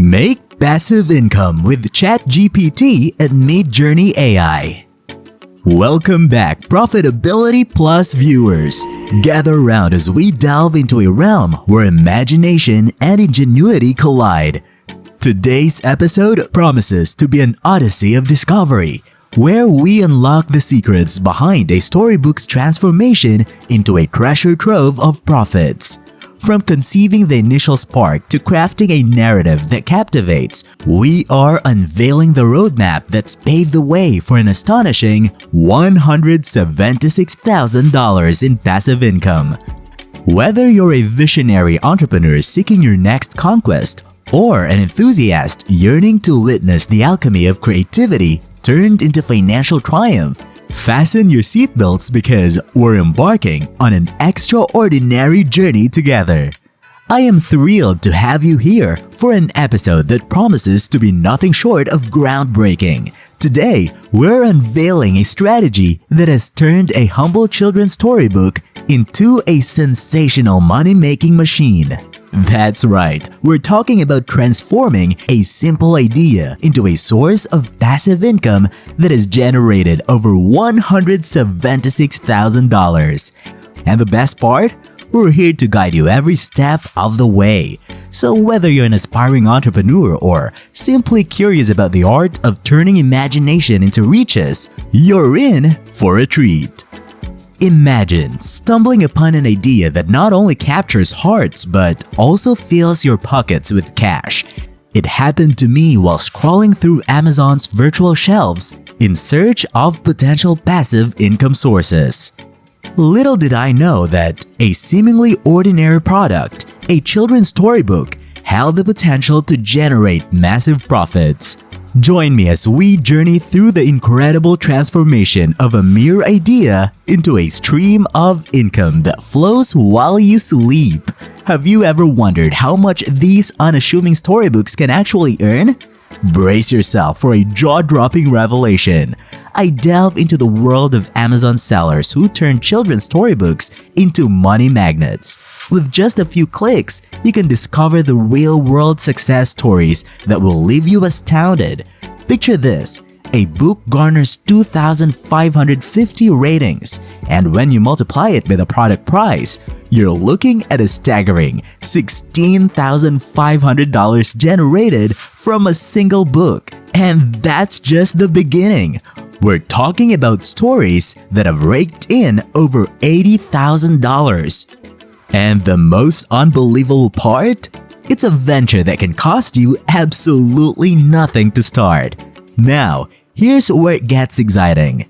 Make passive income with ChatGPT and Midjourney AI. Welcome back, Profitability Plus viewers. Gather around as we delve into a realm where imagination and ingenuity collide. Today's episode promises to be an odyssey of discovery, where we unlock the secrets behind a storybook's transformation into a treasure trove of profits. From conceiving the initial spark to crafting a narrative that captivates, we are unveiling the roadmap that's paved the way for an astonishing $176,000 in passive income. Whether you're a visionary entrepreneur seeking your next conquest or an enthusiast yearning to witness the alchemy of creativity turned into financial triumph, fasten your seatbelts because we're embarking on an extraordinary journey together. I am thrilled to have you here for an episode that promises to be nothing short of groundbreaking. Today, we're unveiling a strategy that has turned a humble children's storybook into a sensational money-making machine. That's right, we're talking about transforming a simple idea into a source of passive income that has generated over $176,000. And the best part? We're here to guide you every step of the way. So whether you're an aspiring entrepreneur or simply curious about the art of turning imagination into riches, you're in for a treat. Imagine stumbling upon an idea that not only captures hearts but also fills your pockets with cash. It happened to me while scrolling through Amazon's virtual shelves in search of potential passive income sources. Little did I know that a seemingly ordinary product, a children's storybook, held the potential to generate massive profits. Join me as we journey through the incredible transformation of a mere idea into a stream of income that flows while you sleep. Have you ever wondered how much these unassuming storybooks can actually earn? Brace yourself for a jaw-dropping revelation. I delve into the world of Amazon sellers who turn children's storybooks into money magnets. With just a few clicks, you can discover the real-world success stories that will leave you astounded. Picture this. A book garners 2,550 ratings, and when you multiply it by the product price, you're looking at a staggering $16,500 generated from a single book. And that's just the beginning. We're talking about stories that have raked in over $80,000. And the most unbelievable part? It's a venture that can cost you absolutely nothing to start. Now, here's where it gets exciting.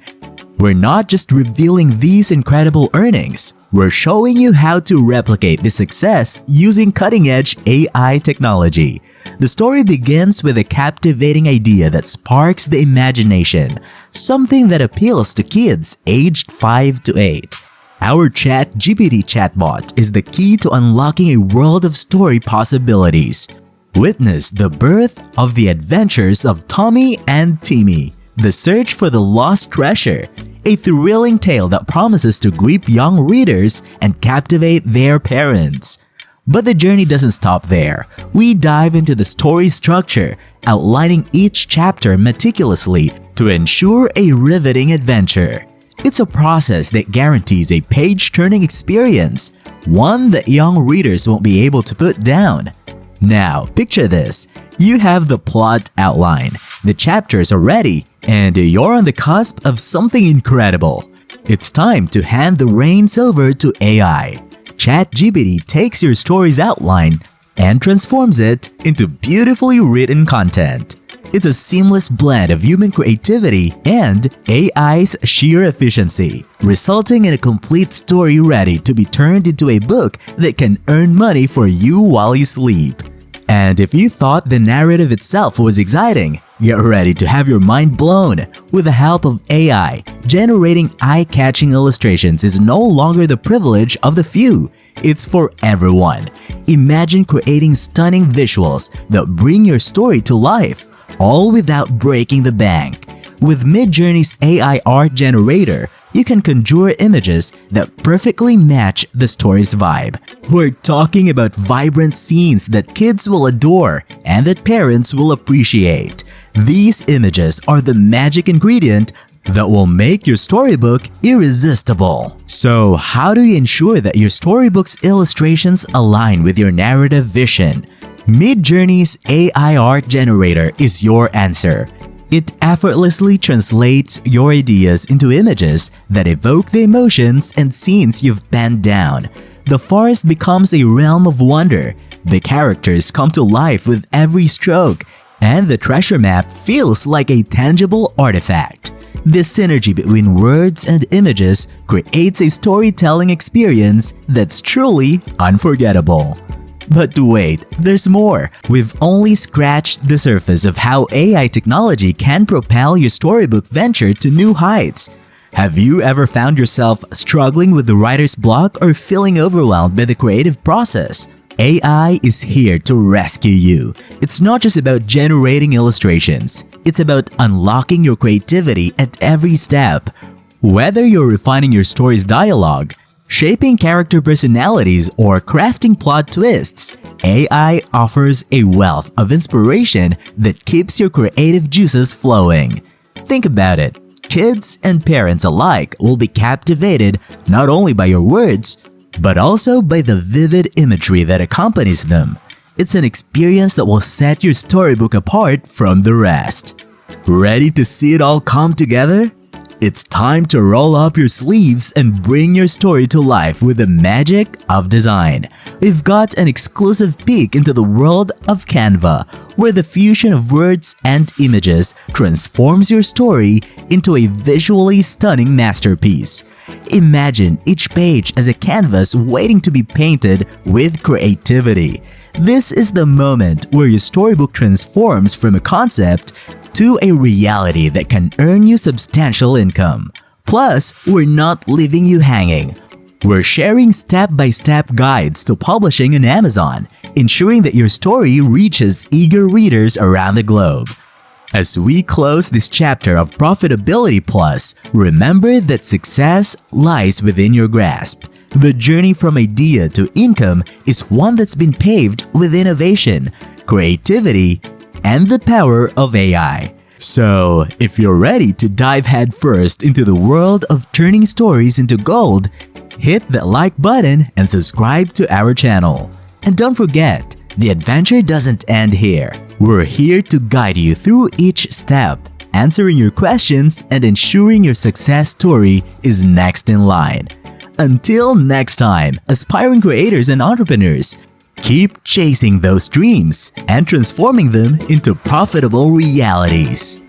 We're not just revealing these incredible earnings, we're showing you how to replicate this success using cutting-edge AI technology. The story begins with a captivating idea that sparks the imagination, something that appeals to kids aged 5 to 8. Our ChatGPT chatbot is the key to unlocking a world of story possibilities. Witness the birth of the adventures of Tommy and Timmy, the search for the lost treasure, a thrilling tale that promises to grip young readers and captivate their parents. But the journey doesn't stop there. We dive into the story structure, outlining each chapter meticulously to ensure a riveting adventure. It's a process that guarantees a page-turning experience, one that young readers won't be able to put down. Now, picture this. You have the plot outline, the chapters are ready, and you're on the cusp of something incredible. It's time to hand the reins over to AI. ChatGPT takes your story's outline and transforms it into beautifully written content. It's a seamless blend of human creativity and AI's sheer efficiency, resulting in a complete story ready to be turned into a book that can earn money for you while you sleep. And if you thought the narrative itself was exciting, get ready to have your mind blown. With the help of AI, generating eye-catching illustrations is no longer the privilege of the few. It's for everyone. Imagine creating stunning visuals that bring your story to life, all without breaking the bank. With Midjourney's AI art generator, you can conjure images that perfectly match the story's vibe. We're talking about vibrant scenes that kids will adore and that parents will appreciate. These images are the magic ingredient that will make your storybook irresistible. So, how do you ensure that your storybook's illustrations align with your narrative vision? Midjourney's AI art generator is your answer. It effortlessly translates your ideas into images that evoke the emotions and scenes you've penned down. The forest becomes a realm of wonder, the characters come to life with every stroke, and the treasure map feels like a tangible artifact. This synergy between words and images creates a storytelling experience that's truly unforgettable. But wait, there's more! We've only scratched the surface of how AI technology can propel your storybook venture to new heights. Have you ever found yourself struggling with the writer's block or feeling overwhelmed by the creative process? AI is here to rescue you. It's not just about generating illustrations. It's about unlocking your creativity at every step. Whether you're refining your story's dialogue, shaping character personalities, or crafting plot twists, AI offers a wealth of inspiration that keeps your creative juices flowing. Think about it. Kids and parents alike will be captivated not only by your words, but also by the vivid imagery that accompanies them. It's an experience that will set your storybook apart from the rest. Ready to see it all come together? It's time to roll up your sleeves and bring your story to life with the magic of design. We've got an exclusive peek into the world of Canva, where the fusion of words and images transforms your story into a visually stunning masterpiece. Imagine each page as a canvas waiting to be painted with creativity. This is the moment where your storybook transforms from a concept to a reality that can earn you substantial income. Plus, we're not leaving you hanging. We're sharing step-by-step guides to publishing on Amazon, ensuring that your story reaches eager readers around the globe. As we close this chapter of Profitability Plus, remember that success lies within your grasp. The journey from idea to income is one that's been paved with innovation, creativity, and the power of AI. So, if you're ready to dive headfirst into the world of turning stories into gold, hit that like button and subscribe to our channel. And don't forget, the adventure doesn't end here. We're here to guide you through each step, answering your questions and ensuring your success story is next in line. Until next time, aspiring creators and entrepreneurs, keep chasing those dreams and transforming them into profitable realities.